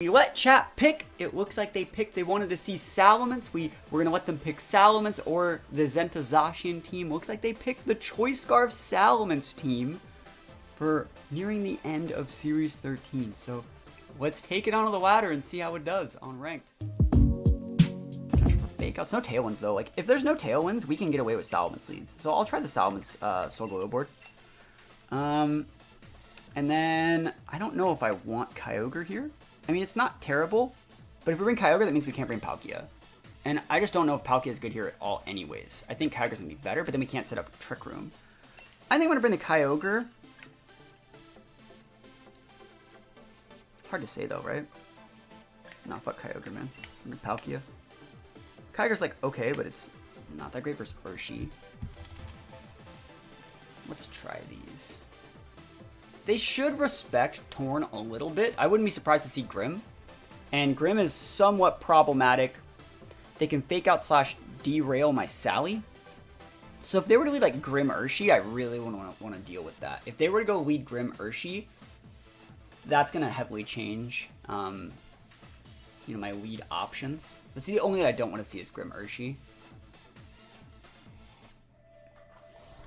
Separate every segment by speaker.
Speaker 1: We let chat pick. It looks like they picked, they wanted to see Salamence. We're going to let them pick Salamence or the Zacian team. Looks like they picked the Choice Scarf Salamence team for nearing the end of Series 13. So let's take it onto the ladder and see how it does on Ranked. Potential for fake outs. No Tailwinds though. Like, if there's no Tailwinds, we can get away with Salamence leads. So I'll try the Salamence Soul Glow board. And then I don't know if I want Kyogre here. I mean, it's not terrible, but if we bring Kyogre, that means we can't bring Palkia. And I just don't know if Palkia is good here at all anyways. I think Kyogre's going to be better, but then we can't set up Trick Room. I think I'm going to bring the Kyogre. Hard to say though, right? No, fuck Kyogre, man. Palkia. Kyogre's like, okay, but it's not that great versus Urshi. Let's try these. They should respect Torn a little bit. I wouldn't be surprised to see Grim. And Grim is somewhat problematic. They can fake out / derail my Sally. So if they were to lead like Grim Urshi, I really wouldn't want to deal with that. If they were to go lead Grim Urshi, that's going to heavily change my lead options. That's the only that I don't want to see is Grim Urshi.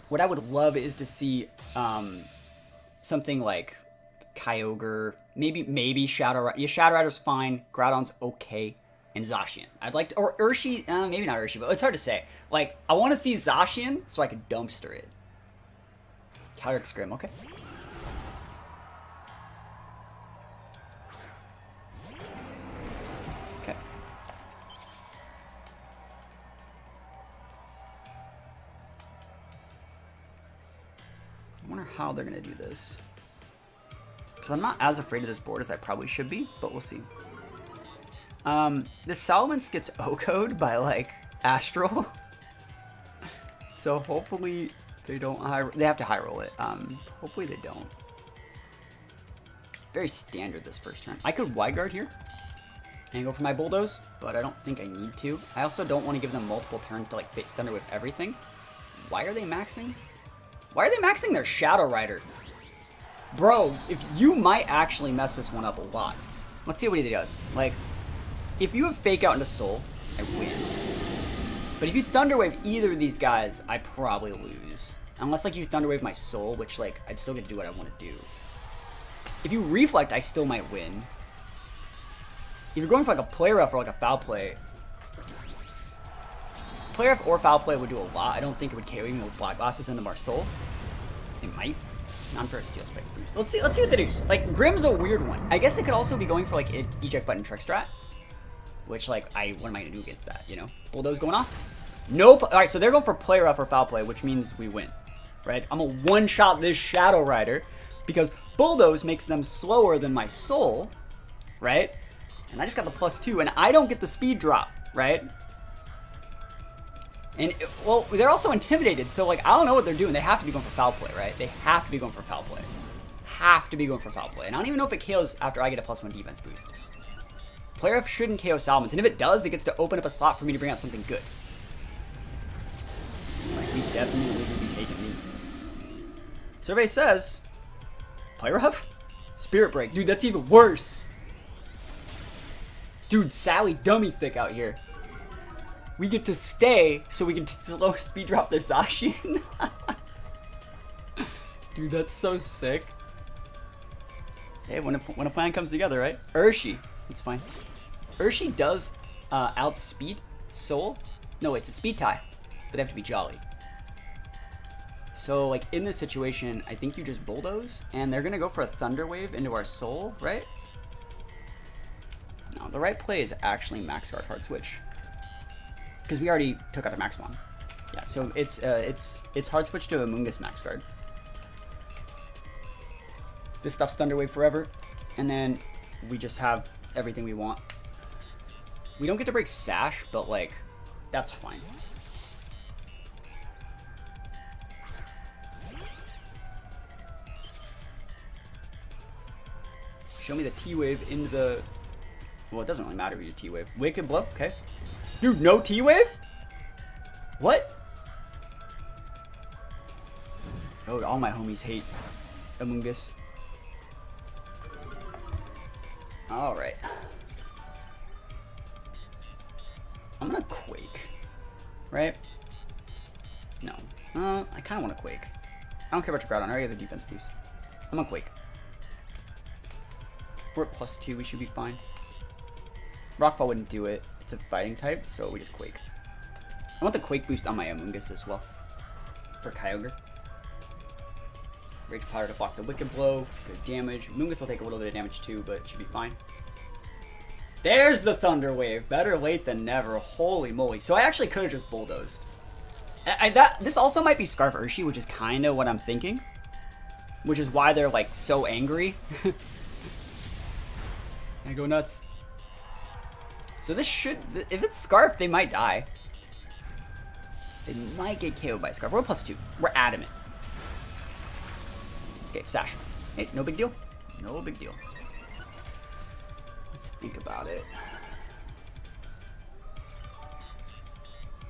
Speaker 1: What I would love is to see something like Kyogre, maybe Shadow Rider. Yeah, Shadow Rider's fine. Groudon's okay, and Zacian. I'd like to, or Urshi, maybe not Urshi, but it's hard to say. Like, I want to see Zacian so I could dumpster it. Calyrex Grim, okay. Okay. I wonder how they're going to do this. Because I'm not as afraid of this board as I probably should be, but we'll see. This Salamence gets O-code by, like, Astral. So hopefully they don't they have to high roll it. Hopefully they don't. Very standard this first turn. I could Wide Guard here and go for my Bulldoze, but I don't think I need to. I also don't want to give them multiple turns to, like, Thunder with everything. Why are they maxing? Why are they maxing their Shadow Rider? Bro, if you might actually mess this one up a lot. Let's see what he does. Like, if you have Fake Out into Soul, I win. But if you Thunder Wave either of these guys, I probably lose. Unless, like, you Thunder Wave my Soul, which, like, I'd still get to do what I want to do. If you Reflect, I still might win. If you're going for, like, a Play Rough or, like, a Foul Play, Play Rough or Foul Play would do a lot. I don't think it would KO even with Black Glasses into Marsol. It might. Not for a Steel Spike boost. Let's see what they do. Like, Grim's a weird one. I guess it could also be going for, like, Eject Button Trick Strat. Which, like, what am I going to do against that, you know? Bulldoze going off? Nope. Alright, so they're going for Play Rough or Foul Play, which means we win. Right? I'm going to one-shot this Shadow Rider. Because Bulldoze makes them slower than my Soul. Right? And I just got the +2, and I don't get the speed drop. Right? And, well, they're also intimidated, so, like, I don't know what they're doing. They have to be going for Foul Play, right? They have to be going for Foul Play. Have to be going for Foul Play. And I don't even know if it KOs after I get a +1 defense boost. Play Rough shouldn't KO Salamence, and if it does, it gets to open up a slot for me to bring out something good. Like, we definitely would be taking these. Survey says, Play Rough? Spirit Break. Dude, that's even worse. Dude, Sally dummy thick out here. We get to stay so we can slow speed drop their Zacian. Dude, that's so sick. Hey, when a plan comes together, right? Urshi. That's fine. Urshi does outspeed Soul. No, it's a speed tie. But they have to be Jolly. So, like, in this situation, I think you just Bulldoze. And they're going to go for a Thunder Wave into our Soul, right? No, the right play is actually Max Guard Hard Switch. Because we already took out the Max Mon. Yeah, so it's Hard Switch to Amoonguss Max Guard. This stuff's Thunder Wave forever. And then we just have everything we want. We don't get to break Sash, but, like, that's fine. Show me the T-Wave into the... Well, it doesn't really matter if you do T-Wave. Wicked Blow, okay. Dude, no T-Wave? What? Oh, all my homies hate Amoonguss. Alright. right? No. I kind of want to Quake. I don't care about your Groudon. I already have the defense boost. I'm gonna Quake. We're at +2. We should be fine. Rockfall wouldn't do it. It's a fighting type, so we just Quake. I want the Quake boost on my Amoonguss as well. For Kyogre. Rage Powder to block the Wicked Blow. Good damage. Amoonguss will take a little bit of damage too, but it should be fine. There's the Thunder Wave. Better late than never. Holy moly. So I actually could have just bulldozed. This also might be Scarf Urshi, which is kind of what I'm thinking. Which is why they're like so angry. I go nuts. So this should, if it's Scarf, they might die. They might get KO'd by Scarf. We're +2. We're adamant. Okay, Sash. Hey, no big deal. No big deal. Let's think about it.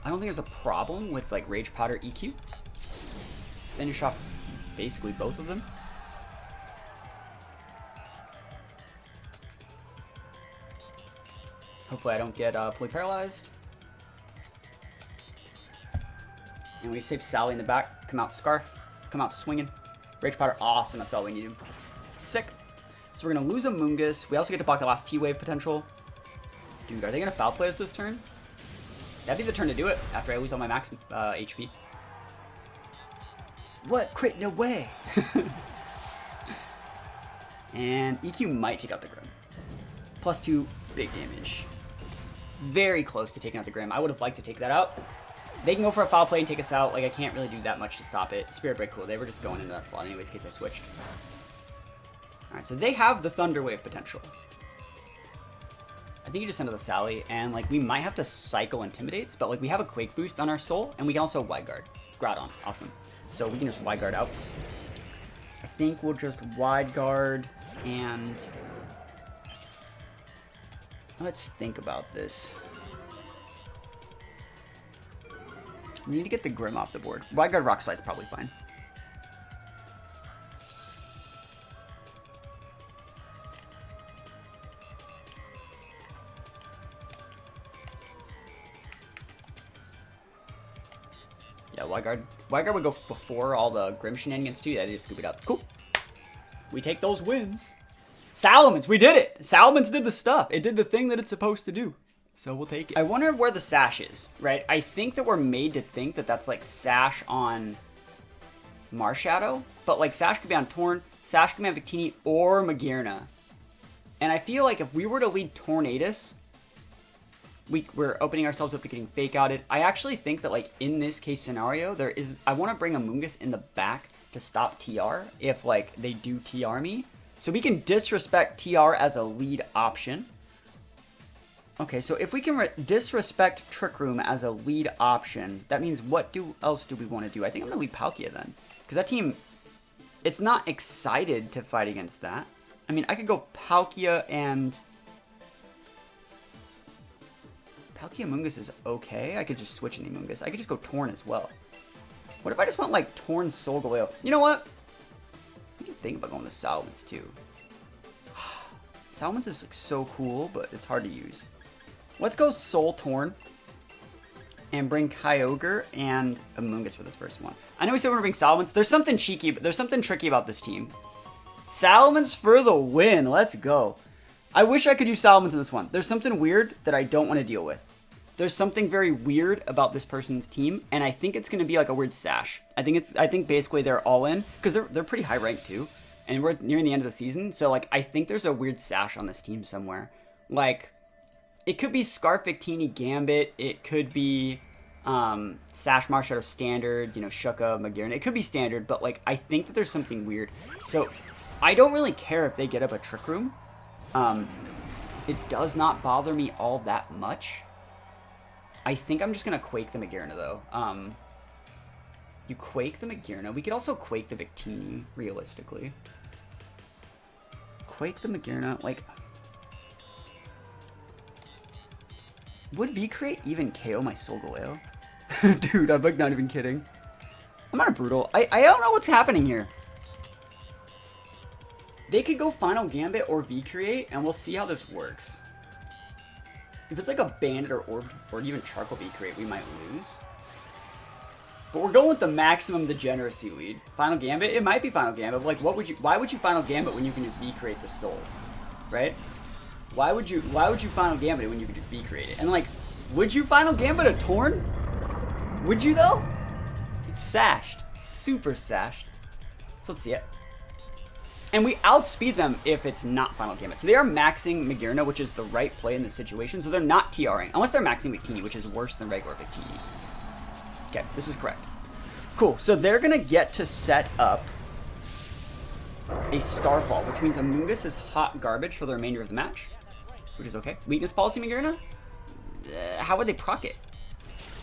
Speaker 1: I don't think there's a problem with like Rage Powder EQ. Finish off basically both of them. Hopefully I don't get fully paralyzed. And we save Sally in the back. Come out Scarf. Come out swinging. Rage Powder, awesome. That's all we needed. Sick. So we're going to lose a Amoonguss. We also get to block the last T-Wave potential. Dude, are they going to Foul Play us this turn? That'd be the turn to do it after I lose all my max HP. What? Crit? No way. And EQ might take out the Grim. +2, big damage. Very close to taking out the Grim. I would have liked to take that out. They can go for a Foul Play and take us out. Like, I can't really do that much to stop it. Spirit Break, cool. They were just going into that slot anyways in case I switched. Alright, so they have the Thunder Wave potential. I think you just send to the Sally, and like we might have to cycle Intimidates, but like we have a Quake boost on our Soul, and we can also Wide Guard. Groudon, awesome. So we can just Wide Guard out. I think we'll just Wide Guard, and let's think about this. We need to get the Grim off the board. Wide Guard Rock Slide's probably fine. Yeah, Wide Guard. Wide Guard would go before all the Grim shenanigans too. Yeah, they just scoop it up. Cool. We take those wins. Salamence, we did it! Salamence did the stuff. It did the thing that it's supposed to do. So we'll take it. I wonder where the Sash is, right? I think that we're made to think that that's like Sash on Marshadow. But like Sash could be on Torn, Sash could be on Victini, or Magearna. And I feel like if we were to lead Tornadus, we're opening ourselves up to getting fake outed. I actually think that like in this case scenario, I want to bring Amoonguss in the back to stop TR if like they do TR me. So we can disrespect TR as a lead option. Okay, so if we can disrespect Trick Room as a lead option, that means what else do we want to do? I think I'm going to lead Palkia then. Because that team, it's not excited to fight against that. I mean, I could go Palkia and... Palkia Amoonguss is okay. I could just switch into Amoonguss. I could just go Torn as well. What if I just went like Torn Solgaleo? You know what? What do you think about going to Salamence too? Salamence is like so cool, but it's hard to use. Let's go Soul Torn and bring Kyogre and Amoonguss for this first one. I know we said we're going to bring Salamence. There's something cheeky, but there's something tricky about this team. Salamence for the win. Let's go. I wish I could use Salamence in this one. There's something weird that I don't want to deal with. There's something very weird about this person's team, and I think it's going to be like a weird Sash. I think basically they're all in, because they're pretty high ranked too, and we're nearing the end of the season, so like I think there's a weird Sash on this team somewhere. Like, it could be Scarf Victini Gambit, it could be Sash Marshadow Standard, you know, Shuka, Magearna. It could be Standard, but like I think that there's something weird. So I don't really care if they get up a Trick Room. It does not bother me all that much. I think I'm just going to Quake the Magearna, though. You Quake the Magearna. We could also Quake the Victini, realistically. Quake the Magearna, like... Would V-Create even KO my Solgaleo? Dude, I'm like not even kidding. I'm not a brutal. I don't know what's happening here. They could go Final Gambit or V-Create, and we'll see how this works. If it's like a Bandit or Orb, or even Charcoal V-Create, we might lose. But we're going with the maximum degeneracy lead. Final Gambit? It might be Final Gambit. Like, why would you Final Gambit when you can just V-create the soul? Right? Why would you Final Gambit it when you could just V-create it? And like, would you Final Gambit a Torn? Would you though? It's sashed. It's super sashed. So let's see it. And we outspeed them if it's not Final Gambit. So they are maxing Magearna, which is the right play in this situation. So they're not TRing. Unless they're maxing Victini, which is worse than regular Victini. Okay, this is correct. Cool. So they're going to get to set up a Starfall, which means Amoonguss is hot garbage for the remainder of the match. Which is okay. Weakness policy Magearna? How would they proc it?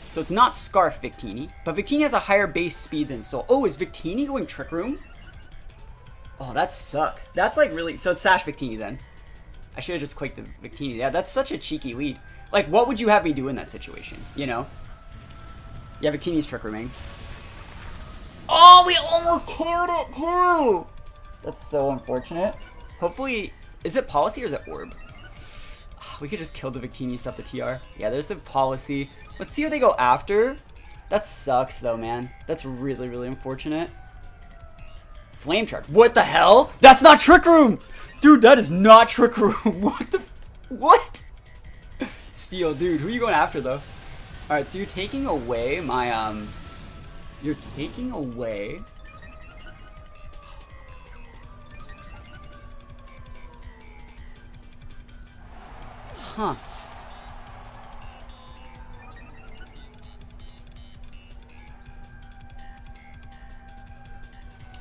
Speaker 1: So it's not Scarf Victini. But Victini has a higher base speed than Soul. Oh, is Victini going Trick Room? Oh, that sucks. That's like really... So it's Sash Victini then. I should have just quaked the Victini. Yeah, that's such a cheeky lead. Like, what would you have me do in that situation? You know? Yeah, Victini's Trick Rooming. Oh, we almost killed it too! That's so unfortunate. Hopefully... Is it Policy or is it Orb? We could just kill the Victini stuff, the TR. Yeah, there's the Policy. Let's see what they go after. That sucks though, man. That's really, really unfortunate. Flame Charge. What the hell? That's not Trick Room! Dude, that is not Trick Room. What the... What? Steel, dude. Who are you going after, though? Alright, so you're taking away my, You're taking away... Huh.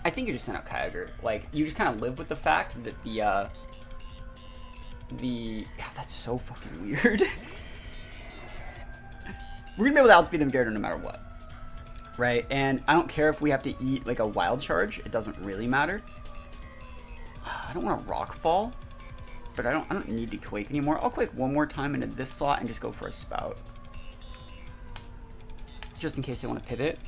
Speaker 1: I think you just sent out Kyogre. Like, you just kind of live with the fact that yeah, that's so fucking weird. We're gonna be able to outspeed them Gyarados no matter what. Right? And I don't care if we have to eat, like, a Wild Charge. It doesn't really matter. I don't want to Rock Fall. But I don't need to Quake anymore. I'll Quake one more time into this slot and just go for a Spout. Just in case they want to pivot.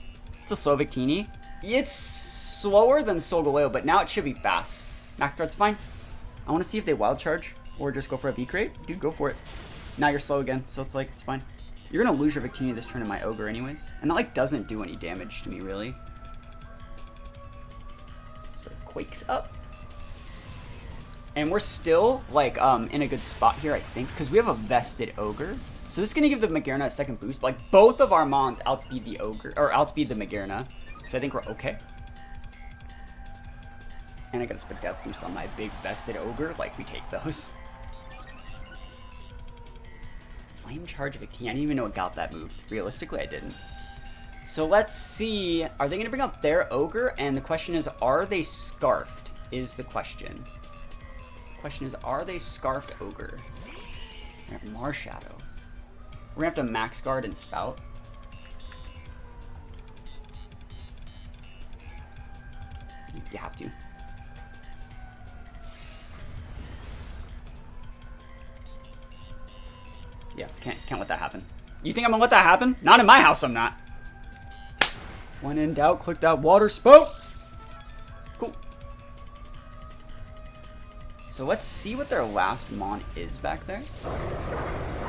Speaker 1: It's a slow Victini. It's slower than Solgaleo, but now it should be fast. Max Guard's fine. I want to see if they Wild Charge or just go for a V-Crate. Dude, go for it. Now you're slow again, so it's like, it's fine. You're going to lose your Victini this turn in my Ogre anyways. And that, like, doesn't do any damage to me, really. So, Quake's up. And we're still, like, in a good spot here, I think, because we have a vested Ogre. So this is going to give the Magearna a second boost. But, like, both of our Mons outspeed the Ogre, or outspeed the Magearna. So I think we're okay. And I got a Spit Death boost on my big vested Ogre. Like, we take those. Flame Charge Victini. I didn't even know it got that move. Realistically, I didn't. So let's see. Are they going to bring out their Ogre? And the question is, are they Scarfed? Is the question. Question is, are they Scarfed Ogre? Marshadow. We're gonna have to Max Guard and Spout. You have to. Yeah, can't let that happen. You think I'm gonna let that happen? Not in my house, I'm not. When in doubt, click that Water Spout. Cool. So let's see what their last Mon is back there.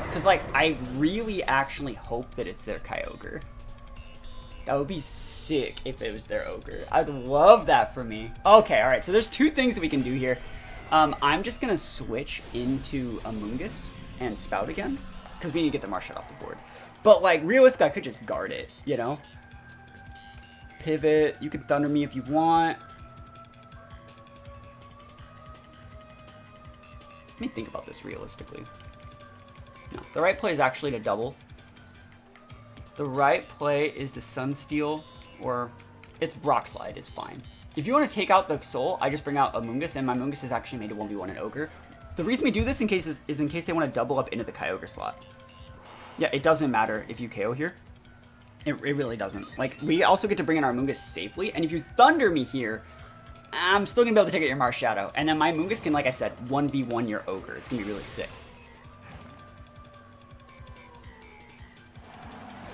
Speaker 1: Because, like, I really actually hope that it's their Kyogre. That would be sick if it was their Ogre. I'd love that for me. Okay, alright, so there's two things that we can do here. I'm just going to switch into Amoonguss and Spout again. Because we need to get the Marshadow off the board. But, like, realistically, I could just guard it, you know? Pivot. You can Thunder me if you want. Let me think about this realistically. No, the right play is actually to double. The right play is to Sunsteel, or it's Rock Slide is fine. If you want to take out the Soul, I just bring out Amoonguss, and my Amoonguss is actually made to 1v1 an Ogre. The reason we do this in case is in case they want to double up into the Kyogre slot. Yeah, it doesn't matter if you KO here. It really doesn't. Like, we also get to bring in our Amoonguss safely, and if you Thunder me here, I'm still going to be able to take out your Marshadow. And then my Amoonguss can, like I said, 1v1 your Ogre. It's going to be really sick.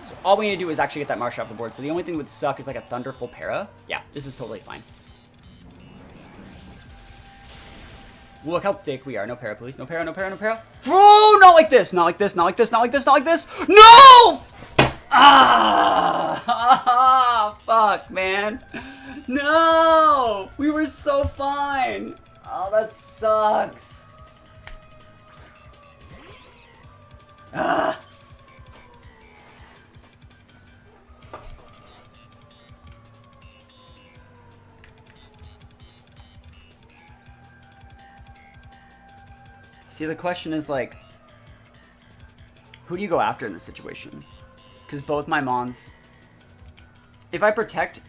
Speaker 1: So all we need to do is actually get that Marshadow off the board. So the only thing that would suck is like a Thunderful Para. Yeah, this is totally fine. Look how thick we are. No Para, please. No Para, no Para, no Para. Oh, not like this. Not like this, not like this, not like this, not like this. No! Ah! Fuck, man. No! We were so fine. Oh, that sucks. Ah! See, the question is, like, who do you go after in this situation? Because both my Mons... If I protect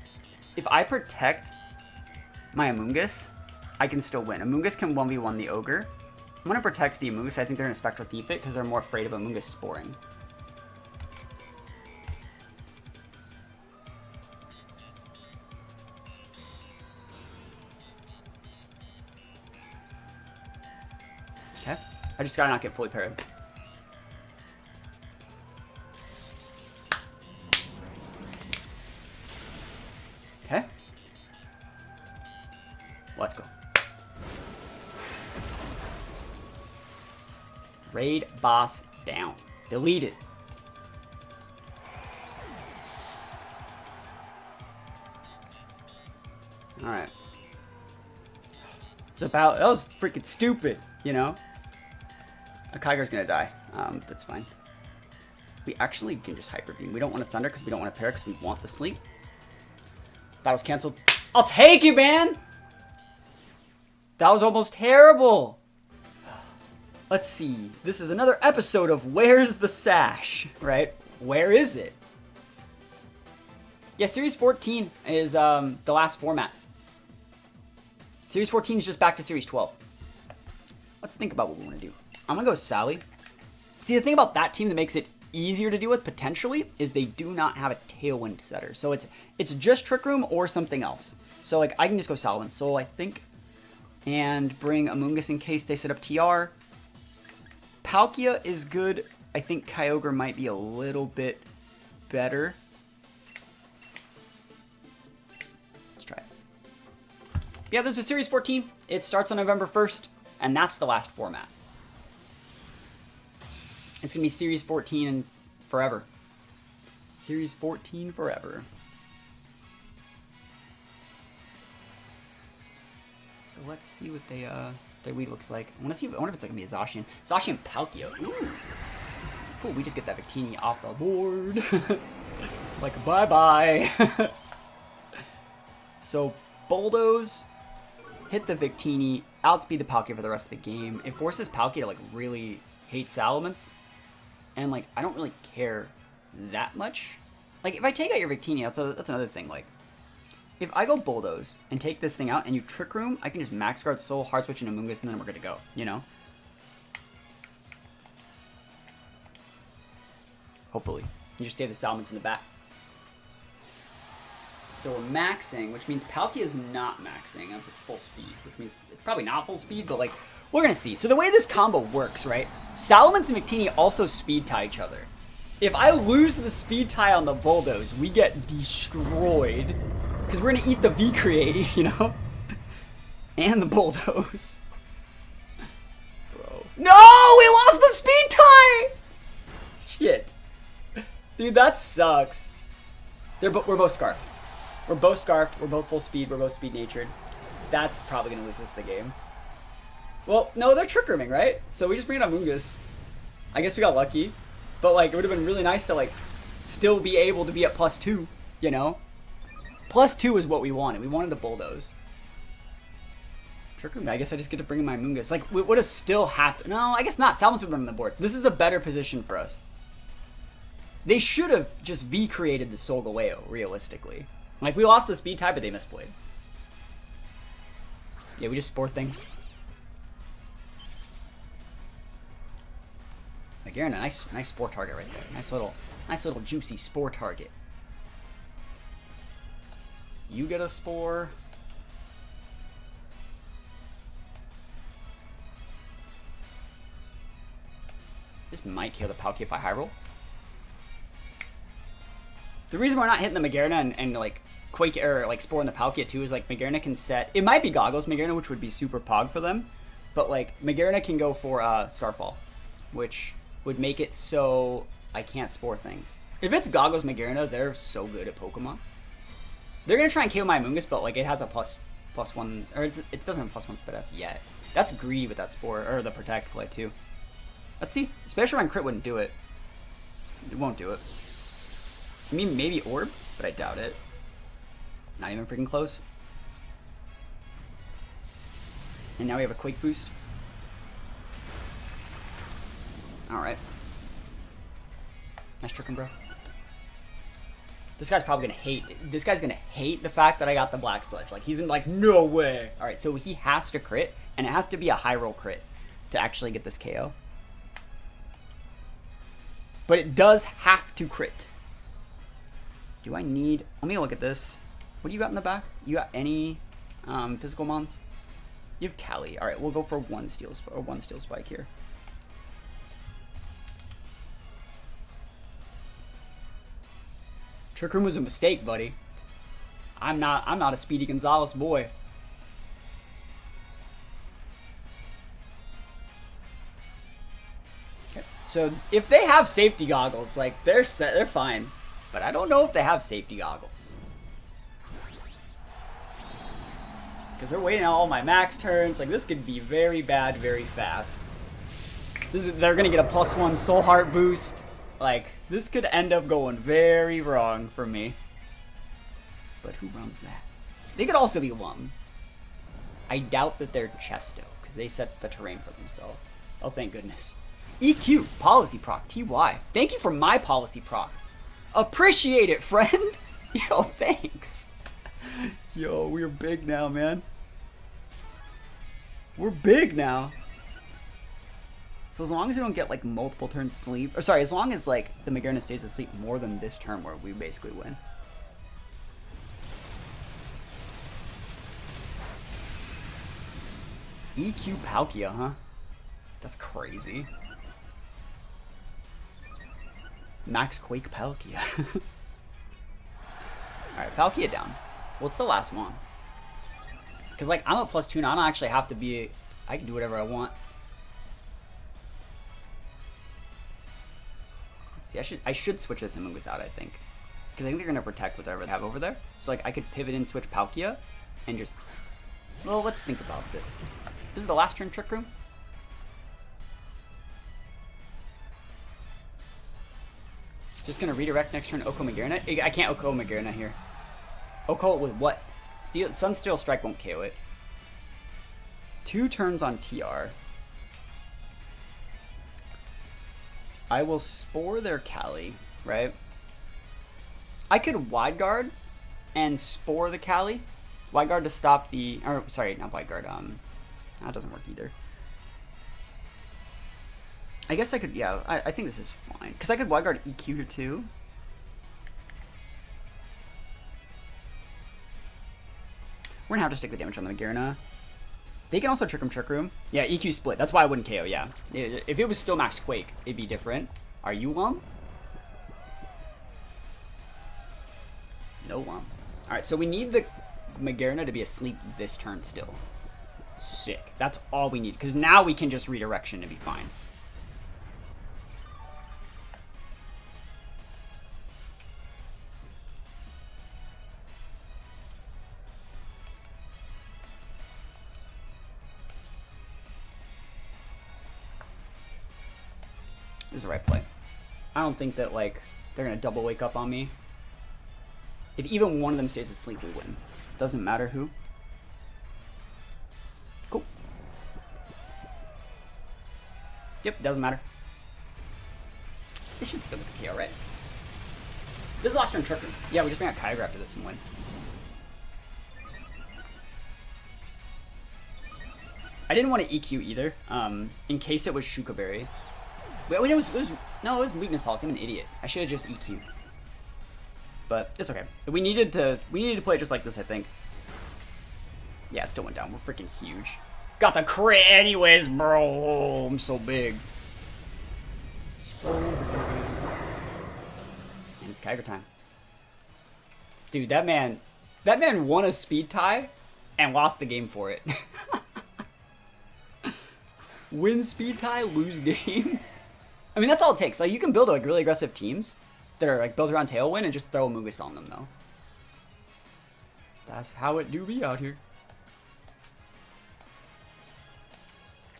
Speaker 1: my Amoonguss, I can still win. Amoonguss can 1v1 the Ogre. I'm going to protect the Amoonguss. I think they're going to Spectral Thief it because they're more afraid of Amoonguss sporing. Okay. I just gotta not get fully parried. Okay. Let's go. Raid boss down. Deleted. Alright. It's about... That was freaking stupid, you know? A Kyger's gonna die. That's fine. We actually can just Hyper Beam. We don't want to Thunder because we don't want to pair because we want the sleep. Battle's canceled. I'll take you, man! That was almost terrible. Let's see. This is another episode of Where's the Sash, right? Where is it? Yeah, Series 14 is the last format. Series 14 is just back to Series 12. Let's think about what we want to do. I'm going to go Sally. See, the thing about that team that makes it easier to deal with, potentially, is they do not have a Tailwind setter. So it's just Trick Room or something else. So, like, I can just go Salamence Soul, I think, and bring Amoonguss in case they set up TR. Palkia is good. I think Kyogre might be a little bit better. Let's try it. Yeah, there's a Series 14. It starts on November 1st, and that's the last format. It's going to be Series 14 and forever. Series 14 forever. So let's see what their weed looks like. I wonder if it's like going to be a Zacian. Zacian Palkia. Ooh. Cool, we just get that Victini off the board. Like, bye-bye. So, Bulldoze, hit the Victini, outspeed the Palkia for the rest of the game. It forces Palkia to, like, really hate Salamence. And, like, I don't really care that much. Like, if I take out your Victini, that's another thing. Like, if I go Bulldoze and take this thing out and you Trick Room, I can just Max Guard Soul, Hard Switch, and Amoonguss, and then we're good to go, you know? Hopefully. You just save the Salamence in the back. So we're maxing, which means Palkia is not maxing if it's full speed, which means it's probably not full speed, but, like, we're going to see. So the way this combo works, right? Salamence and Victini also speed tie each other. If I lose the speed tie on the Bulldoze, we get destroyed. Because we're going to eat the V-Create, you know? And the Bulldoze. Bro. No! We lost the speed tie! Shit. Dude, that sucks. We're both Scarfed. We're both Scarfed. We're both full speed. We're both speed-natured. That's probably going to lose us the game. Well, no, they're Trick Rooming, right? So we just bring in Amoonguss. I guess we got lucky. But, like, it would have been really nice to, like, still be able to be at +2, you know? +2 is what we wanted. We wanted the Bulldoze. Trick Room, I guess I just get to bring in my Amoonguss. Like, what would have still happened? No, I guess not. Salamence would have been on the board. This is a better position for us. They should have just V-created the Solgaleo, realistically. Like, we lost the speed tie, but they misplayed. Yeah, we just Spore things. Magearna, nice Spore target right there. Nice little juicy Spore target. You get a Spore. This might kill the Palkia if I high roll. The reason we're not hitting the Magearna and like Quake or like Spore in the Palkia too is like Magearna can set. It might be Goggles Magearna, which would be super pog for them, but like Magearna can go for Starfall, which would make it so I can't Spore things. If it's Goggles Magearna, they're so good at Pokemon. They're gonna try and KO my Amoonguss, but like it has a +1, or it doesn't have +1 Spit F yet. That's greedy with that Spore, or the Protect play too. Let's see. Special Run Crit wouldn't do it. It won't do it. I mean, maybe Orb, but I doubt it. Not even freaking close. And now we have a Quake Boost. Alright. Nice tricking, bro. This guy's probably gonna hate it. This guy's gonna hate the fact that I got the Black Sludge. Like, he's gonna be like, no way. Alright, so he has to crit, and it has to be a high roll crit to actually get this KO. But it does have to crit. Do I need... Let me look at this. What do you got in the back? You got any physical mons? You have Cali. Alright, we'll go for one steel spike here. Trick Room was a mistake, buddy. I'm not a Speedy Gonzalez boy. Okay. So if they have safety goggles, like they're fine. But I don't know if they have safety goggles. Because they're waiting on all my max turns. Like, this could be very bad very fast. They're going to get a +1 Soul Heart boost. Like, this could end up going very wrong for me. But who runs that? They could also be Lum. I doubt that they're Chesto, because they set the terrain for themselves. Oh, thank goodness. EQ, Policy Proc, TY. Thank you for my Policy Proc. Appreciate it, friend. Yo, thanks. Yo, we're big now, man. We're big now. So as long as we don't get like multiple turns sleep, or sorry, as long as like the Magearna stays asleep more than this turn, where we basically win. EQ Palkia, huh? That's crazy. Max Quake Palkia. Alright, Palkia down. Well, it's the last one. Because, like, I'm a +2 now. I don't actually have to be... I can do whatever I want. Let's see, I should switch this Amoonguss out, I think. Because I think they're going to protect whatever they have over there. So, like, I could pivot and switch Palkia. And just... Well, let's think about this. This is the last turn Trick Room. Just gonna redirect next turn Oko Magearna. I can't Oko Magearna here. Oko with what? Sunsteel Strike won't KO it. 2 turns on TR. I will Spore their Cali, right? I could Wide Guard and Spore the Cali. Wide Guard to stop the... Or, sorry, not Wide Guard. That doesn't work either. I guess I could, yeah, I think this is fine. Because I could Wide Guard EQ here too. We're going to have to stick the damage on the Magearna. They can also Trick Room. Yeah, EQ split. That's why I wouldn't KO, yeah. If it was still Max Quake, it'd be different. Are you Lum? No Lum. Alright, so we need the Magearna to be asleep this turn still. Sick. That's all we need. Because now we can just redirection to be fine. This is the right play. I don't think that, like, they're going to double wake up on me. If even one of them stays asleep, we win. Doesn't matter who. Cool. Yep, doesn't matter. They should still get the KO, right? This is the last turn Trick Room. Yeah, we just bring out Kyogre after this and win. I didn't want to EQ either, in case it was Shuka Berry. Wait, it was weakness policy. I'm an idiot. I should have just EQ'd. But it's okay. We needed to play it just like this, I think. Yeah, it still went down. We're freaking huge. Got the crit anyways, bro. I'm so big. And it's Kyogre time. Dude, that man won a speed tie and lost the game for it. Win speed tie, lose game. I mean, that's all it takes. Like, you can build like really aggressive teams, that are like built around Tailwind and just throw Amoonguss on them though. That's how it do be out here.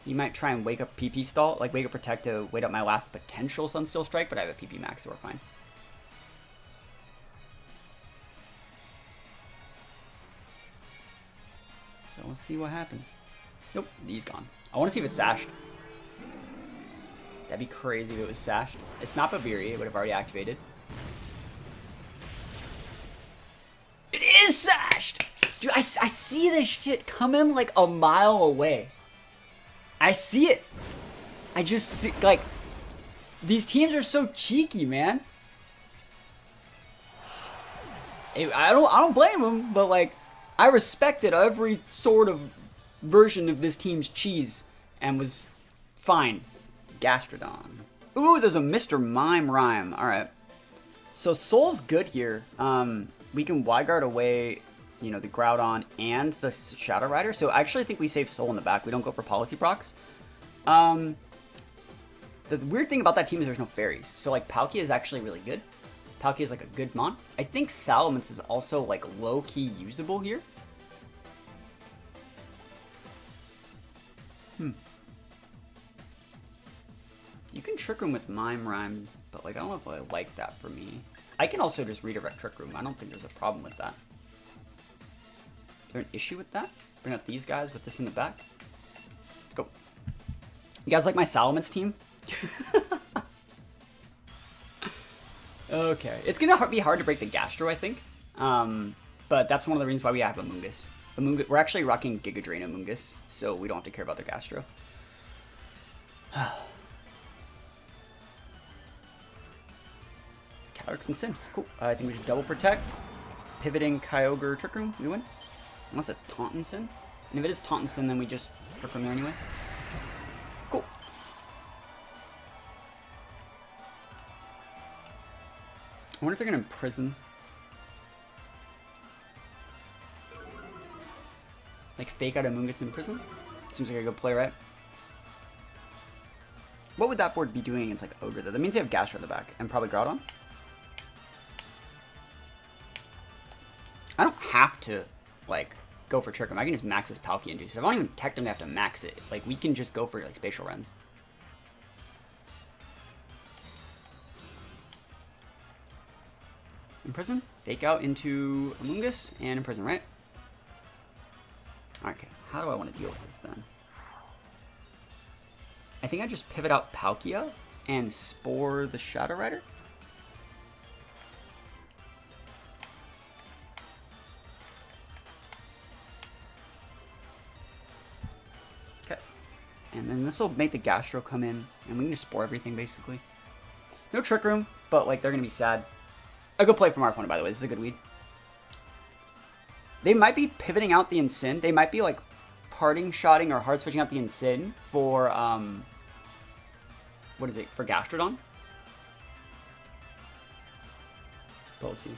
Speaker 1: You might try and wake up PP stall, like wake up protect to wait up my last potential Sunsteel Strike, but I have a PP max, so we're fine. So we'll see what happens. Nope, he's gone. I want to see if it's sashed. That'd be crazy if it was sashed. It's not Babiri, it would have already activated. It is sashed! Dude, I see this shit coming like a mile away. I see it. I just see, like, these teams are so cheeky, man. I don't blame them, but like, I respected every sort of version of this team's cheese and was fine. Gastrodon. Ooh, there's a Mr. Mime Rhyme. All right. So Soul's good here. We can Wide Guard away, you know, the Groudon and the Shadow Rider. So I actually think we save Soul in the back. We don't go for policy procs. The weird thing about that team is there's no fairies. So like Palkia is actually really good. Palkia is like a good mon. I think Salamence is also like low-key usable here. You can Trick Room with Mime Rhyme, but like I don't know if I like that for me. I can also just redirect Trick Room. I don't think there's a problem with that. Is there an issue with that? Bring out these guys with this in the back. Let's go. You guys like my Salamence team? Okay. It's going to be hard to break the Gastro, I think. But that's one of the reasons why we have Amoonguss. We're actually rocking Giga Drain Amoonguss, so we don't have to care about their Gastro. Calyrex and Sin. Cool. I think we should double protect. Pivoting Kyogre Trick Room. We win. Unless it's Taunt and Sin. And if it is Taunt and Sin, then we just Trick Room there anyways. Cool. I wonder if they're going to Imprison. Like fake out Amoonguss in Prison? Seems like a good play, right? What would that board be doing against like Ogre though? That means they have Gastro at the back and probably Groudon. I don't have to like go for Trick Room. I can just max this Palkia into. So I don't even technically have to max it. Like we can just go for like Spatial Rens. Imprison, fake out into Amoonguss and Imprison, right? Okay, how do I want to deal with this then? I think I just pivot out Palkia and Spore the Shadow Rider. Okay. And then this will make the Gastro come in, and we can just Spore everything basically. No Trick Room, but like they're going to be sad. A good play from our opponent, by the way. This is a good weed. They might be pivoting out the Incin. They might be like parting shotting or hard switching out the Incin for what is it? For Gastrodon? But we'll see.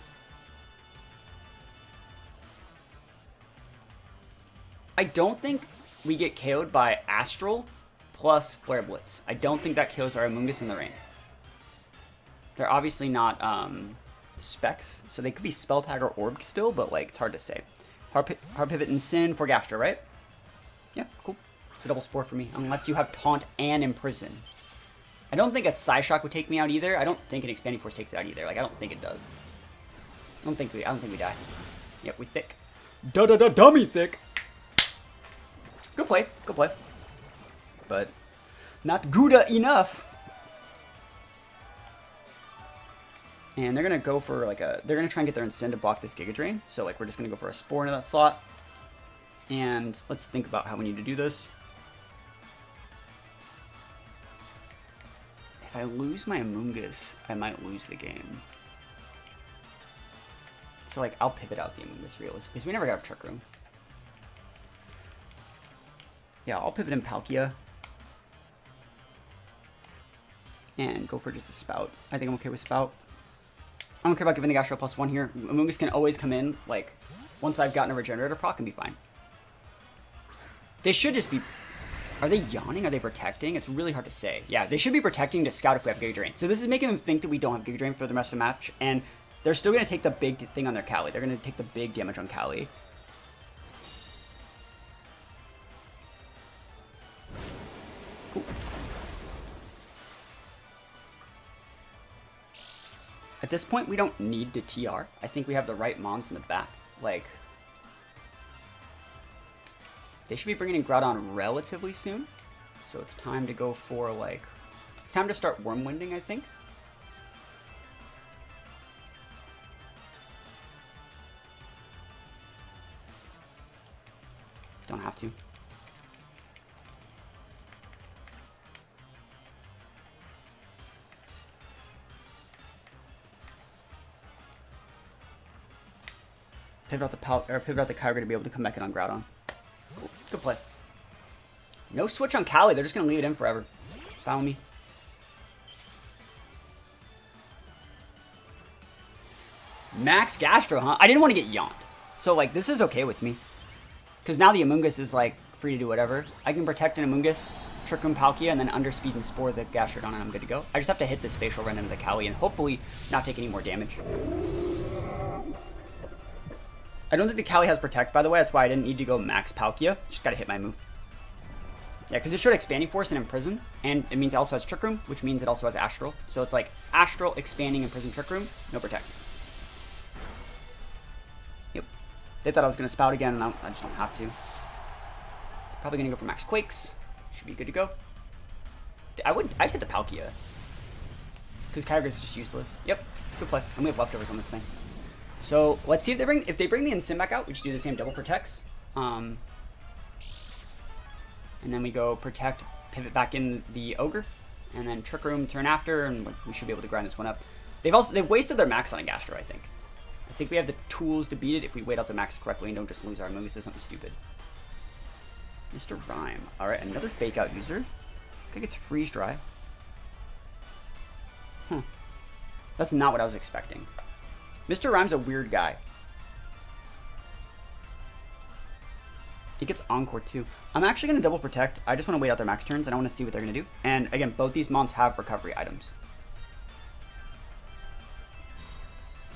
Speaker 1: I don't think we get KO'd by Astral plus Flare Blitz. I don't think that kills our Amoonguss in the rain. They're obviously not specs, so they could be Spell Tag or Orbed still, but like it's hard to say. Hard Pivot and Sin for Gastro, right? Yeah, cool. It's a double Spore for me, unless you have Taunt and Imprison. I don't think a Psyshock would take me out either. I don't think an Expanding Force takes it out either. Like I don't think it does. I don't think we die. Yep, we thick. Dummy thick. Good play, good play. But not good enough. And they're going to go for like a... They're going to try and get their Incin to block this Giga Drain. So like we're just going to go for a Spore into that slot. And let's think about how we need to do this. If I lose my Amoonguss, I might lose the game. So like I'll pivot out the Amoonguss realistically. Because we never got a Trick Room. Yeah, I'll pivot in Palkia. And go for just a Spout. I think I'm okay with Spout. I don't care about giving the Gastro +1 here. Amoonguss can always come in, like, once I've gotten a Regenerator proc and be fine. They should just be Are they yawning? Are they protecting? It's really hard to say. Yeah, they should be protecting to scout if we have Giga Drain. So this is making them think that we don't have Giga Drain for the rest of the match, and they're still going to take the big thing on their Cali. They're going to take the big damage on Cali. Cool. At this point, we don't need to TR. I think we have the right mons in the back. Like, they should be bringing in Groudon relatively soon. So it's time to go for, like, it's time to start Wormwinding, I think. Don't have to. Pivot out the Kyogre to be able to come back in on Groudon. Cool. Good play. No switch on Cali. They're just going to leave it in forever. Follow me. Max Gastro, huh? I didn't want to get yawned. So, like, this is okay with me. Because now the Amoonguss is, like, free to do whatever. I can protect an Amoonguss, Trick Room Palkia, and then Underspeed and Spore the Gastrodon, and I'm good to go. I just have to hit the Spatial Run into the Cali and hopefully not take any more damage. I don't think the Cali has Protect, by the way. That's why I didn't need to go max Palkia. Just gotta hit my move. Yeah, because it showed Expanding Force and Imprison, and it means it also has Trick Room, which means it also has Astral. So it's like Astral, Expanding, Imprison, Trick Room, no Protect. Yep. They thought I was gonna Spout again, and I just don't have to. Probably gonna go for Max Quakes. Should be good to go. I'd hit the Palkia. Because Kyogre is just useless. Yep, good play. And we have leftovers on this thing. So let's see if they bring the Incin back out. We just do the same double protects, and then we go protect, pivot back in the Ogre, and then Trick Room turn after, and we should be able to grind this one up. They've wasted their max on a Gastro. I think we have the tools to beat it if we wait out the max correctly and don't just lose our moves to something stupid. Mr. Rhyme. All right, another Fake Out user. This guy gets Freeze Dry. That's not what I was expecting. Mr. Rhyme's a weird guy. He gets Encore too. I'm actually going to double protect. I just want to wait out their max turns and I want to see what they're going to do. And again, both these mons have recovery items.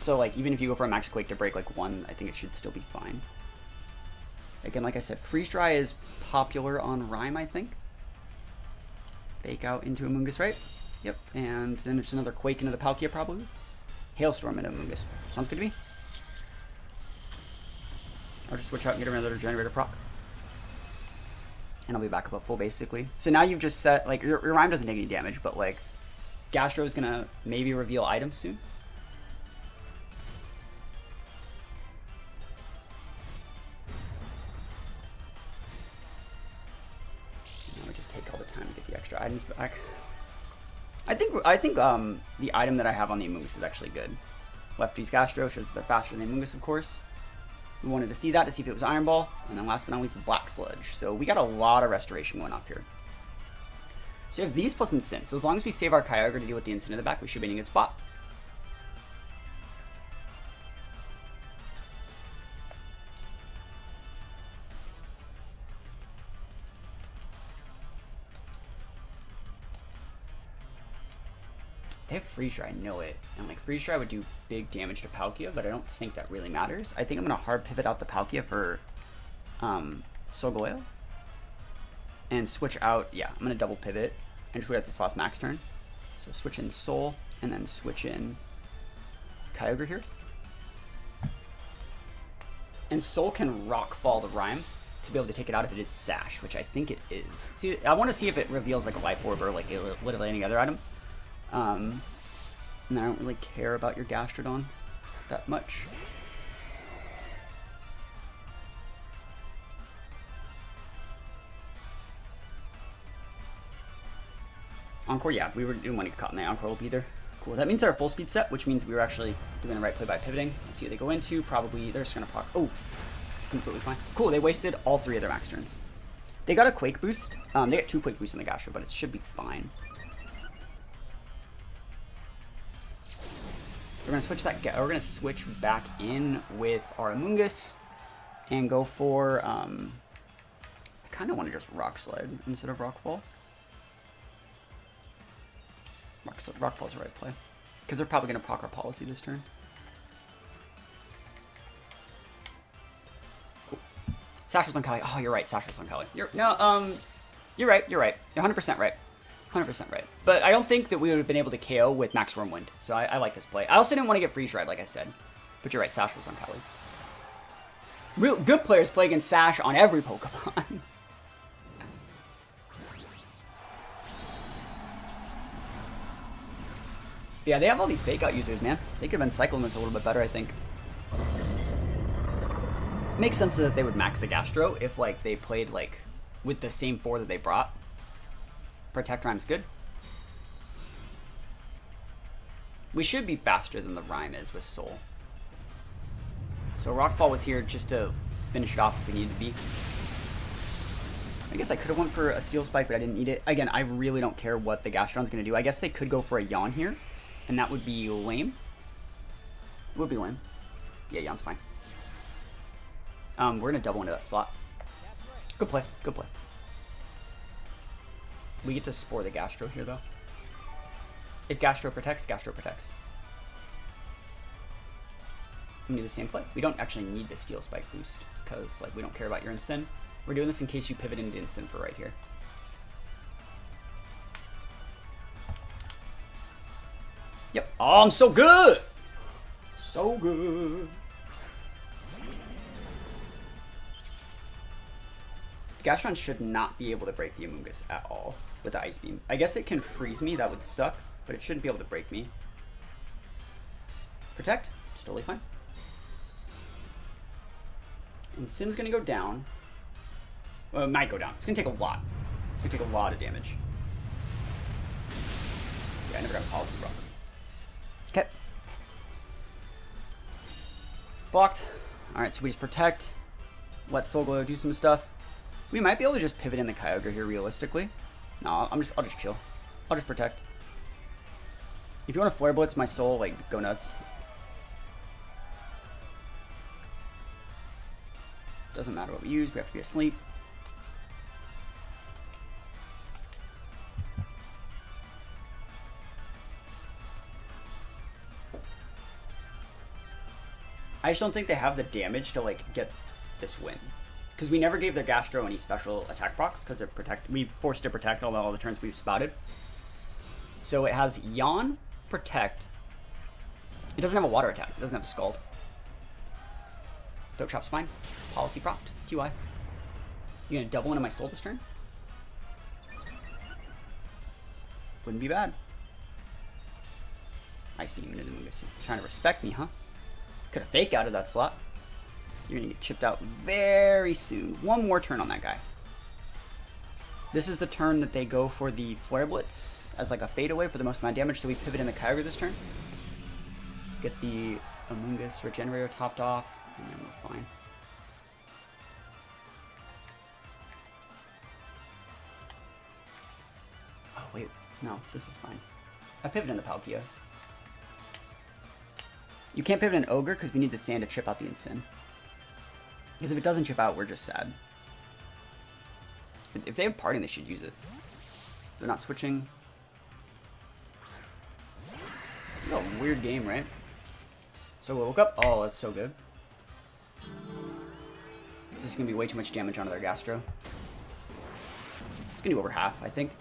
Speaker 1: So like, even if you go for a Max Quake to break like one, I think it should still be fine. Again, like I said, Freeze Dry is popular on Rhyme, I think. Fake Out into Amoonguss, right? Yep. And then there's another Quake into the Palkia probably. Hailstorm into Amoonguss. Sounds good to me. I'll just switch out and get another Generator proc. And I'll be back up at full, basically. So now you've just set, like, your Rhyme doesn't take any damage, but, like, Gastro is going to maybe reveal items soon. Now we just take all the time to get the extra items back. I think the item that I have on the Amoonguss is actually good. Lefty's Gastro shows that they're faster than the Amoonguss, of course. We wanted to see that to see if it was Iron Ball, and then last but not least, Black Sludge. So we got a lot of restoration going off here. So you have these plus Incin. So as long as we save our Kyogre to deal with the Incin in the back, we should be in a good spot. They have Freeze Dry, I know it. And like Freeze Dry would do big damage to Palkia, but I don't think that really matters. I think I'm gonna hard pivot out the Palkia for Solgaleo. And switch out, yeah, I'm gonna double pivot and just wait out this last max turn. So switch in Soul and then switch in Kyogre here. And Soul can rock fall the Rhyme to be able to take it out if it is Sash, which I think it is. See, I want to see if it reveals like a Life Orb or like literally any other item. And I don't really care about your Gastrodon that much. Encore, yeah, we didn't want to get caught in the Encore loop either. Cool, that means they're full speed set, which means we were actually doing the right play by pivoting. Let's see what they go into. Probably, they're just going to proc. Oh, it's completely fine. Cool, they wasted all 3 of their max turns. They got a Quake boost. They got 2 Quake boosts on the Gastro, but it should be fine. We're gonna switch that. We're gonna switch back in with our Amoonguss and go for kind of want to just Rock Slide instead of Rock Fall. Rock Fall's the right play. Because they're probably going to proc our policy this turn. Cool. Sasha's on Kali. Oh, you're right. Sasha's on Kali. You're right. You're 100% right. 100% right. But I don't think that we would have been able to KO with Max Wormwind. So I like this play. I also didn't want to get Freeze Ride, like I said. But you're right. Sash was on Kali. Real good players play against Sash on every Pokemon. Yeah, they have all these fake out users, man. They could have been cycling this a little bit better, I think. It makes sense that they would max the Gastro if, like, they played, like, with the same 4 that they brought. Protect Rhyme's good. We should be faster than the Rhyme is with Soul. So Rockfall was here just to finish it off if we needed to be. I guess I could have went for a Steel Spike, but I didn't need it. Again, I really don't care what the Gastron's going to do. I guess they could go for a Yawn here, and that would be lame. It would be lame. Yeah, Yawn's fine. We're going to double into that slot. Good play. Good play. We get to Spore the Gastro here, though. If Gastro protects, Gastro protects. We do the same play. We don't actually need the Steel Spike boost, because like we don't care about your Incin. We're doing this in case you pivot into Incin for right here. Yep. Oh, I'm so good! So good. Gastron should not be able to break the Amoonguss at all with the Ice Beam. I guess it can freeze me, that would suck, but it shouldn't be able to break me. Protect, it's totally fine. And Sin's gonna go down. Well, it might go down. It's gonna take a lot. It's gonna take a lot of damage. Yeah, I never got a policy rock. Okay. Blocked. Alright, so we just protect. Let Soul Glow do some stuff. We might be able to just pivot in the Kyogre here realistically. No, I'll just chill. I'll just protect. If you want to Flare Blitz my Soul, like, go nuts. Doesn't matter what we use, we have to be asleep. I just don't think they have the damage to, like, get this win. Because we never gave their Gastro any special attack procs, because we forced to protect all the turns we've spouted. So it has Yawn, Protect. It doesn't have a water attack. It doesn't have Scald. Throat Chop's fine. Policy propped. QI. You gonna double into my Soul this turn? Wouldn't be bad. Ice Beam into the Mungus. Trying to respect me, huh? Could have Fake out of that slot. You're gonna get chipped out very soon. One more turn on that guy. This is the turn that they go for the Flare Blitz as like a fadeaway for the most amount of damage, so we pivot in the Kyogre this turn. Get the Amoonguss Regenerator topped off, and then we're fine. Oh wait, no, this is fine. I pivot in the Palkia. You can't pivot an Ogre because we need the Sand to chip out the Incin. Because if it doesn't chip out, we're just sad. If they have Parting, they should use it. They're not switching. Oh, weird game, right? So we woke up. Oh, that's so good. This is going to be way too much damage onto their Gastro. It's going to do over half, I think.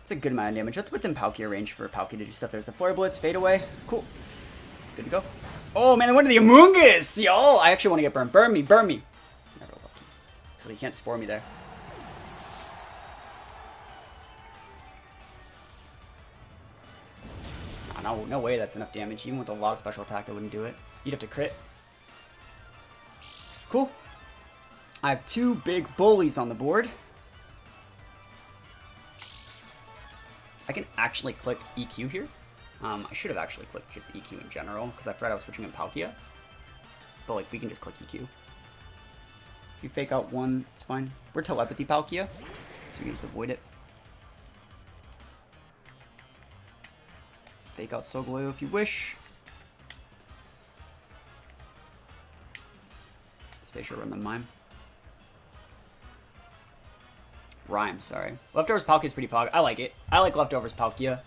Speaker 1: It's a good amount of damage. That's within Palkia range for Palkia to do stuff. There's the Flare Blitz, Fade Away. Cool. Good to go. Oh man, I went to the Amoonguss! Yo, I actually want to get burned. Burn me, burn me. Never lucky. So he can't Spore me there. Oh, no way that's enough damage. Even with a lot of special attack, that wouldn't do it. You'd have to crit. Cool. I have 2 big bullies on the board. I can actually click EQ here. I should have actually clicked just EQ in general, because I forgot I was switching in Palkia. But like, we can just click EQ. If you fake out 1, it's fine. We're Telepathy Palkia, so you can just avoid it. Fake out Solgaleo if you wish. Spatial run the Mime. Rhyme, sorry. Leftovers Palkia is pretty pog. I like it. I like Leftovers Palkia.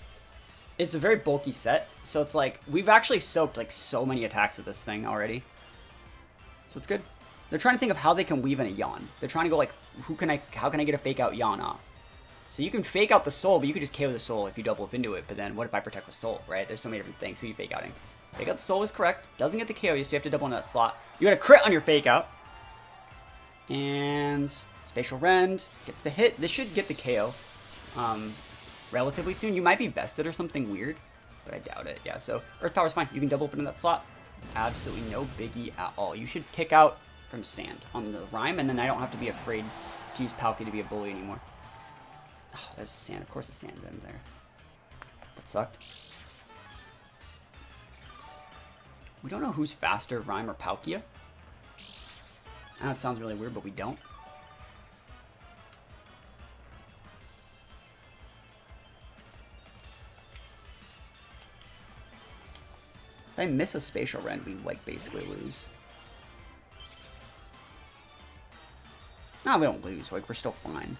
Speaker 1: It's a very bulky set, so it's like, we've actually soaked like so many attacks with this thing already. So it's good. They're trying to think of how they can weave in a yawn. They're trying to go like, how can I get a fake out yawn off? So you can fake out the soul, but you could just KO the soul if you double up into it. But then what if I protect with soul, right? There's so many different things. Who are you fake outing? Fake out the soul is correct. Doesn't get the KO you, so you have to double into that slot. You got a crit on your fake out. And Spatial Rend gets the hit. This should get the KO relatively soon. You might be vested or something weird, but I doubt it. Yeah, so Earth Power is fine. You can double up into that slot. Absolutely no biggie at all. You should kick out from Sand on the Rhyme, and then I don't have to be afraid to use Palkia to be a bully anymore. Oh, there's Sand. Of course the Sand's in there. That sucked. We don't know who's faster, Rhyme or Palkia. I know it sounds really weird, but we don't. If I miss a Spatial Rend, we like basically lose. No, we don't lose. Like, we're still fine.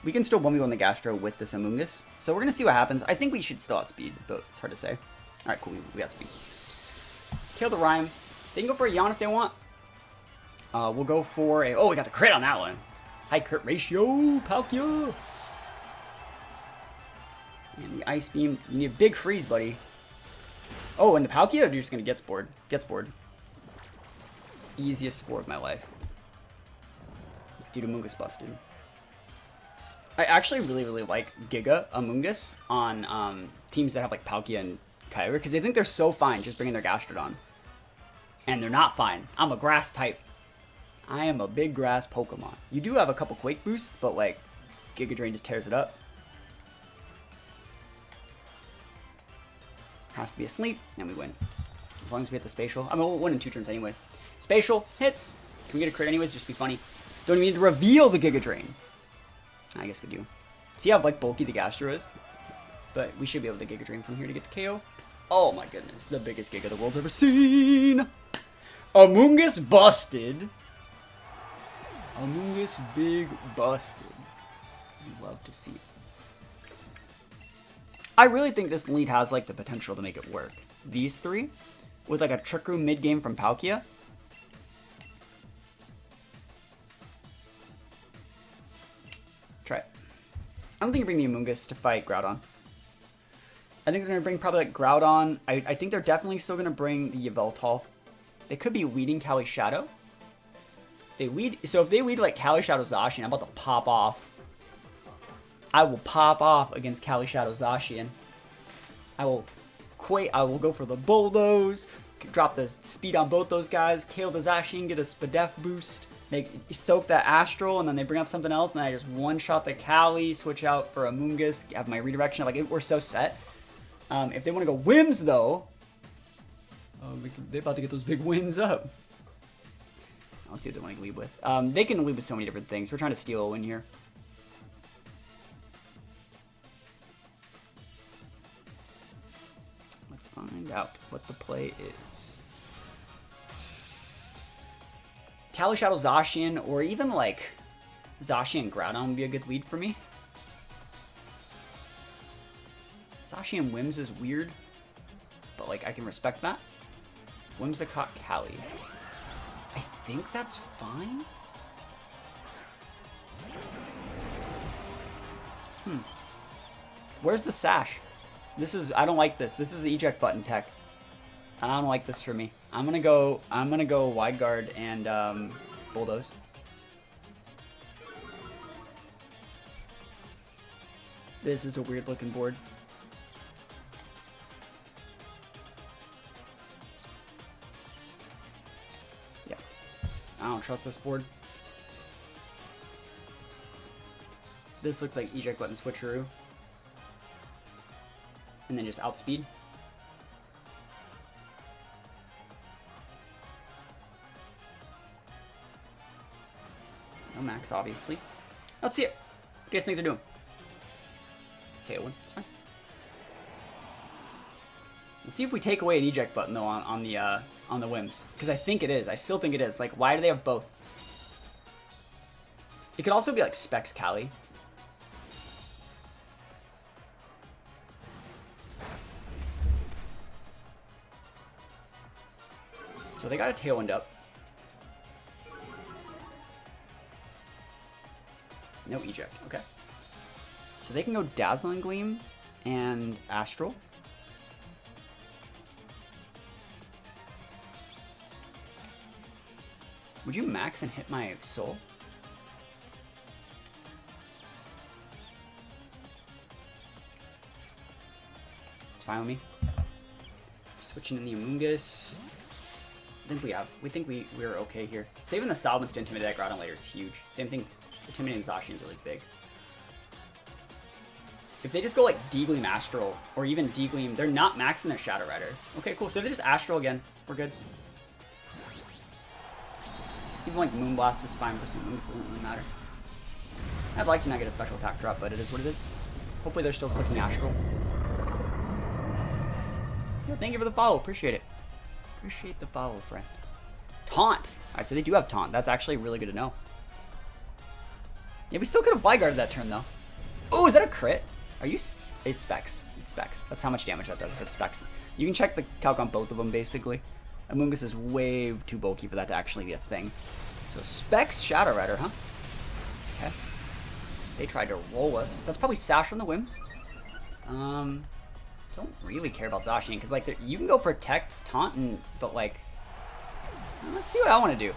Speaker 1: We can still 1v1 the Gastro with this Amoonguss. So we're going to see what happens. I think we should still outspeed, but it's hard to say. Alright, cool. We got speed. Kill the Rhyme. They can go for a Yawn if they want. We'll go for a... Oh, we got the crit on that one. High crit ratio, Palkia. And the Ice Beam. You need a big freeze, buddy. Oh, and the Palkia, you're just going to get spored. Get spored. Easiest spore of my life. Dude, Amoonguss busted. I actually really like Giga Amoonguss on teams that have like Palkia and Kyogre because they think they're so fine just bringing their Gastrodon. And they're not fine. I'm a grass type. I am a big grass Pokemon. You do have a couple Quake boosts, but like Giga Drain just tears it up. Has to be asleep, and we win. As long as we hit the Spatial. I mean, we'll win in 2 turns anyways. Spatial hits. Can we get a crit anyways? Just be funny. Don't even need to reveal the Giga Drain. I guess we do. See how like bulky the Gastro is? But we should be able to Giga Drain from here to get the KO. Oh my goodness, the biggest Giga the world's ever seen! Amoonguss busted! Amoonguss big busted. You love to see it. I really think this lead has like the potential to make it work. These three, with like a Trick Room mid-game from Palkia. Try it. I don't think you bring the Amoonguss to fight Groudon. I think they're going to bring probably like Groudon. I think they're definitely still going to bring the Yveltal. They could be weeding Cali Shadow. They weed, so if they weed like Cali Shadow Zacian, I'm about to pop off. I will pop off against Cali Shadow Zacian. I will go for the Bulldoze, drop the speed on both those guys, KO the Zacian, get a Spadef boost, soak that Astral, and then they bring out something else, and then I just one-shot the Cali, switch out for Amoonguss, have my redirection. Like, we're so set. If they want to go Whims, though, they're about to get those big wins up. Let's see what they want to lead with. They can lead with so many different things. We're trying to steal a win here. Let's find out what the play is. Cali Shadow Zacian, or even like Zacian Groudon would be a good lead for me. Zacian Whims is weird, but like I can respect that. Whimsicott Cali. I think that's fine. Where's the Sash? I don't like this. This is the eject button tech. I don't like this for me. I'm gonna go Wide Guard and Bulldoze. This is a weird looking board. Yeah. I don't trust this board. This looks like eject button switcheroo. And then just outspeed. No max, obviously. Let's see it. What do you guys think they're doing? Tailwind, it's fine. Let's see if we take away an eject button though on the whims, because I think it is. I still think it is. Like, why do they have both? It could also be like Specs Cali. So they got a Tailwind up. No eject. Okay. So they can go Dazzling Gleam and Astral. Would you max and hit my soul? It's fine with me. Switching in the Amoonguss. We think we're okay here. Saving the Salamence to intimidate that Groudon later is huge. Same thing, intimidating Zacian is really big. If they just go like D-Gleam Astral, or even D-Gleam, they're not maxing their Shadow Rider. Okay, cool. So if they just Astral again, we're good. Even like Moonblast is fine for some moves, doesn't really matter. I'd like to not get a special attack drop, but it is what it is. Hopefully they're still clicking Astral. Yeah, thank you for the follow. Appreciate it. Appreciate the follow, friend. Taunt. Alright, so they do have Taunt. That's actually really good to know. Yeah, we still could have Flyguarded that turn, though. Oh, is that a crit? Are you... It's Specs. It's Specs. That's how much damage that does if it's Specs. You can check the calc on both of them, basically. Amoonguss is way too bulky for that to actually be a thing. So Specs Shadow Rider, huh? Okay. They tried to roll us. That's probably Sash on the whims. Don't really care about Zacian, because like you can go Protect, Taunt, but like... Let's see what I want to do.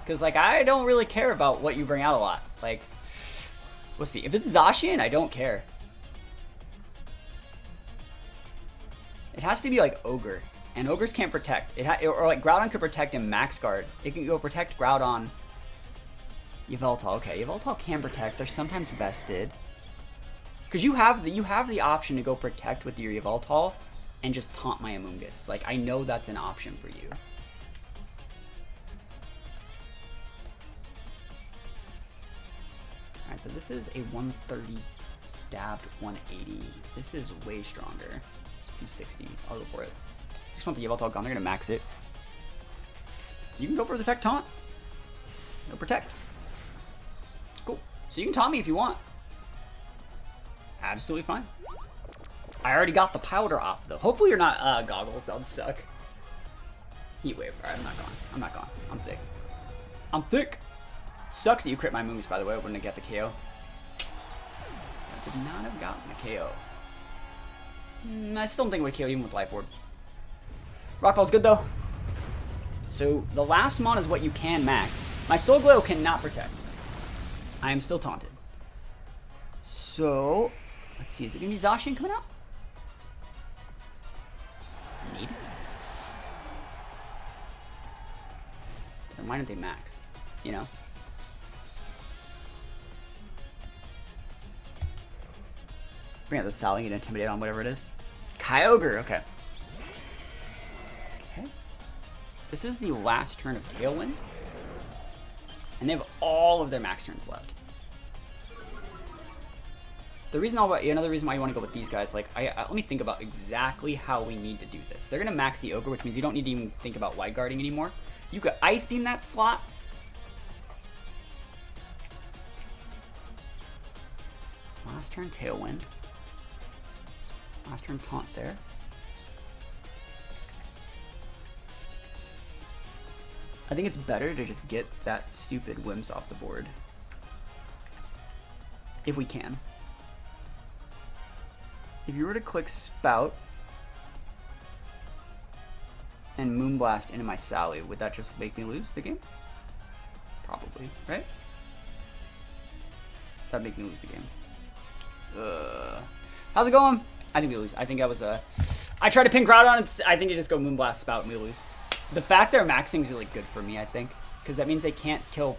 Speaker 1: Because like I don't really care about what you bring out a lot. Like, we'll see. If it's Zacian, I don't care. It has to be like Ogre. And Ogres can't protect. Or like Groudon could protect and Max Guard. It can go protect Groudon. Yveltal. Okay, Yveltal can protect. They're sometimes vested. Because you have the option to go protect with your Yveltal and just taunt my Amoonguss. Like, I know that's an option for you. Alright, so this is a 130 stabbed 180. This is way stronger. 260. I'll go for it. I just want the Yveltal gone. They're going to max it. You can go for the Tech Taunt. Go protect. Cool. So you can taunt me if you want. Absolutely fine. I already got the powder off, though. Hopefully you're not goggles. That would suck. Heat Wave. Alright, I'm not gone. I'm not gone. I'm thick. I'm thick. Sucks that you crit my moves, by the way. I wouldn't have got the KO. I did not have gotten the KO. I still don't think it would KO even with Life Orb. Rockfall's good, though. So, the last mon is what you can max. My Soul Glow cannot protect. I am still taunted. So, let's see. Is it going to be Zacian coming out? Maybe. Then why didn't they max? You know? Bring out the Sally and intimidate on whatever it is. Kyogre, okay. Okay. This is the last turn of Tailwind. And they have all of their max turns left. Another reason why you want to go with these guys, like, let me think about exactly how we need to do this. They're going to max the Ogre, which means you don't need to even think about Wide Guarding anymore. You could Ice Beam that slot. Last turn Tailwind. Last turn Taunt there. I think it's better to just get that stupid Whims off the board. If we can. If you were to click Spout and Moonblast into my Sally, would that just make me lose the game? Probably, right? That'd make me lose the game. How's it going? I think we lose. I think I was I tried to pin Groudon, and I think you just go Moonblast, Spout, and we lose. The fact they're maxing is really good for me, I think. Because that means they can't kill...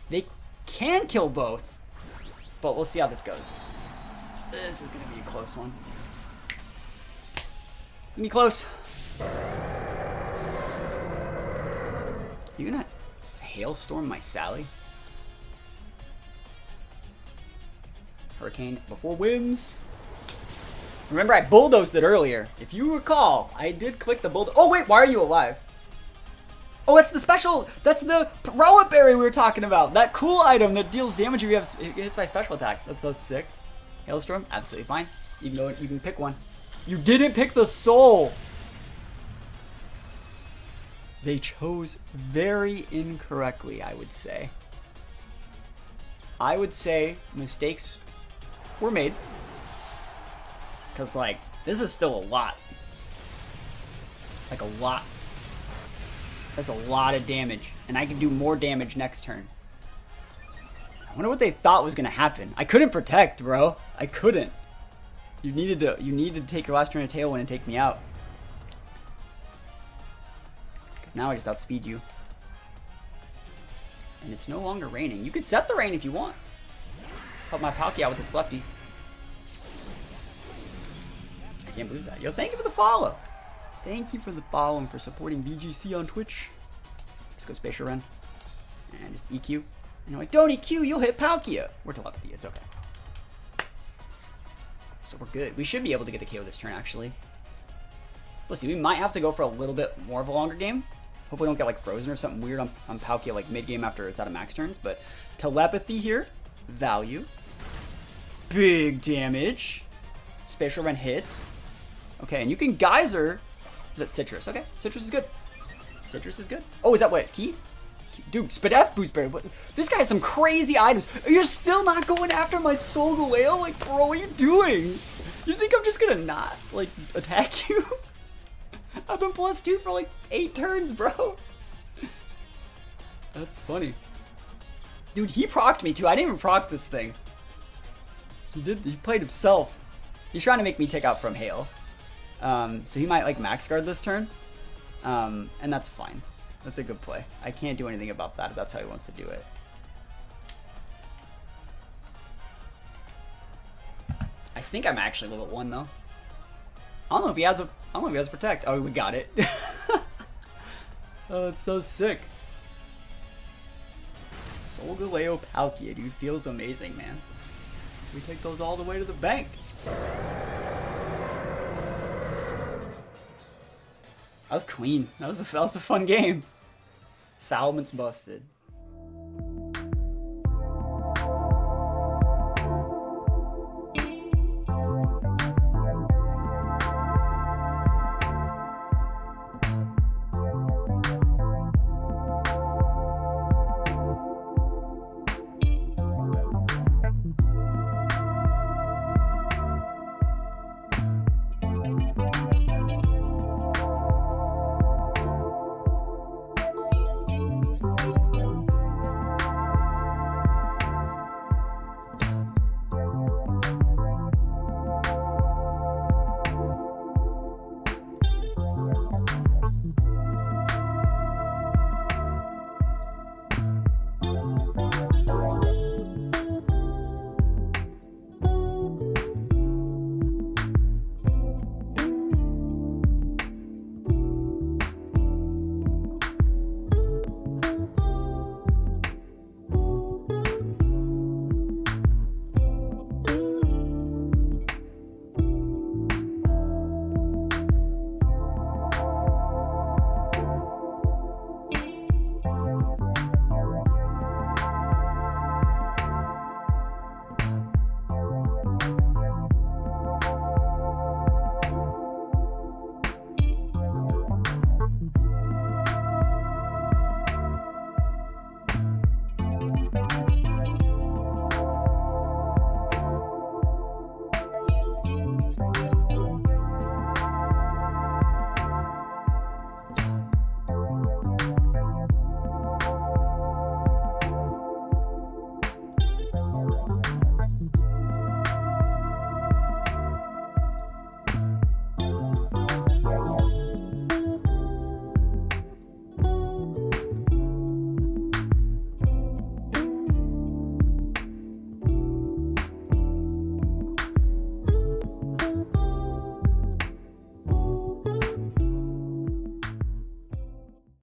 Speaker 1: They can kill both. But we'll see how this goes. This is going to be a close one. It's going to be close. You're going to Hailstorm my Sally? Hurricane before Whims. Remember, I bulldozed it earlier. If you recall, I did click the bulldoze. Oh, wait, why are you alive? Oh, that's the special. That's the Roa Berry we were talking about. That cool item that deals damage if you have hits by special attack. That's so sick. Hailstorm, absolutely fine. Even though you can pick one. You didn't pick the soul. They chose very incorrectly, I would say. I would say mistakes were made. Because, like, this is still a lot. Like, a lot. That's a lot of damage. And I can do more damage next turn. I wonder what they thought was going to happen. I couldn't protect, bro. I couldn't. You needed to take your last turn of Tailwind and take me out. Because now I just outspeed you. And it's no longer raining. You could set the rain if you want. Help my Palkia out with its lefties. I can't believe that. Yo, thank you for the follow. Thank you for the follow and for supporting VGC on Twitch. Let's go Spatial Run. And just EQ. And you're like, don't EQ, you'll hit Palkia. We're telepathy, it's okay. So we're good. We should be able to get the KO this turn, actually. We'll see, we might have to go for a little bit more of a longer game. Hopefully we don't get like frozen or something weird on Palkia like mid-game after it's out of max turns. But telepathy here. Value. Big damage. Spatial Run hits. Okay, and you can Geyser. Is that Citrus? Okay, Citrus is good. Citrus is good. Oh, is that what? Key? Dude, Spadef Boost Berry. What? This guy has some crazy items. You're still not going after my Solgaleo? Like, bro, what are you doing? You think I'm just gonna not, like, attack you? I've been +2 for, like, 8 turns, bro. That's funny. Dude, he procced me, too. I didn't even proc this thing. He played himself. He's trying to make me take out from Hail. So he might, like, max guard this turn. And that's fine. That's a good play. I can't do anything about that if that's how he wants to do it. I think I'm actually level 1 though. I don't know if he has protect. Oh, we got it. Oh, it's so sick. Solgaleo Palkia, dude, feels amazing, man. We take those all the way to the bank. That was clean. That was a fun game. Salamence busted.